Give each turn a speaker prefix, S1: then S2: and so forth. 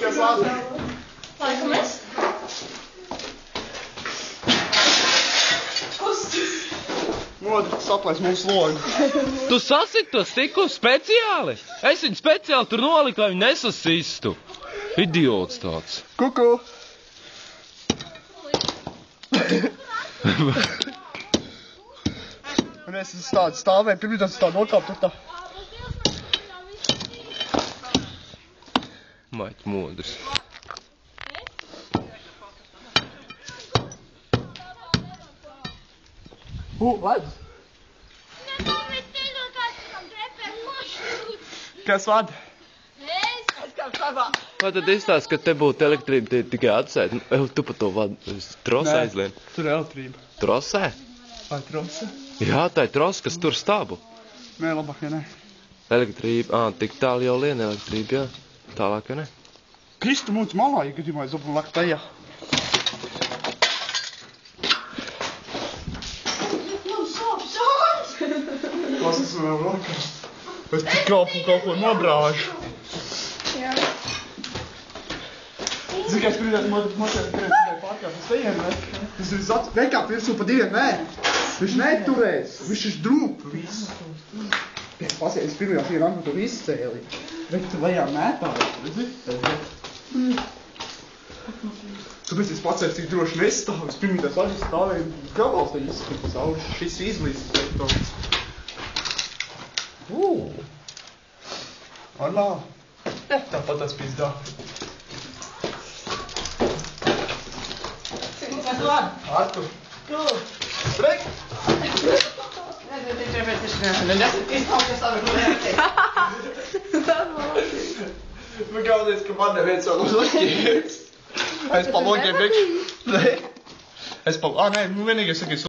S1: Kas lāsas?
S2: Laikamies.
S1: Modri, saplēs mūsu logu.
S3: Tu sasit to stiklu speciāli? Es viņu speciāli tur noliku, lai viņu nesasistu. Idiots tāds.
S1: Kuku! Un es tādu stāvēju, pirms tāds tādu nokāp tur tā.
S3: Maķi modrs.
S1: Vada! Kas vada?
S3: Vai tad izstāst, ka te būtu elektrība tikai atsēt? Tu pa to vadu trosē aizlien.
S1: Tur ir elektrība.
S3: Trosē?
S1: Vai trosa?
S3: Jā, tā ir tros, kas tur stābu.
S1: Nē, labāk, ja ne.
S3: Elektrība, tik tālu jau lien elektrība, jā. Tālāk, ja ne?
S1: Kristu mūdz malā, ja gadījumā es obru lakt tajā. Kas tas vēl rokā? Es tik kaut ko nobrāžu.
S2: Jā.
S1: Zini, kā es pirmajās mocēs tikai pārkāp uz tejiem, ne? Tas ir nekāp virsū pa diviem, nē. Viņš neturēs, viņš ir drūp. Viss. Pasies, es pirmajā pie rangu to izcēli. Reik, tu lejā mētā, redzi? Tāpēc es pacēs, cik droši nestāvu. Es pirmajās vaļas stāvēju gabals te izskatu savu. Šis izlīst. Armā. Tāpat tas pizdā.
S2: Kas labi?
S1: Artur.
S2: Kur?
S1: Reik! Nu, galvenais, ka man neviens vēl uzlikies. Es pa logiem vienkārši... Nē. Es pa... Nē, vienīgais, ka es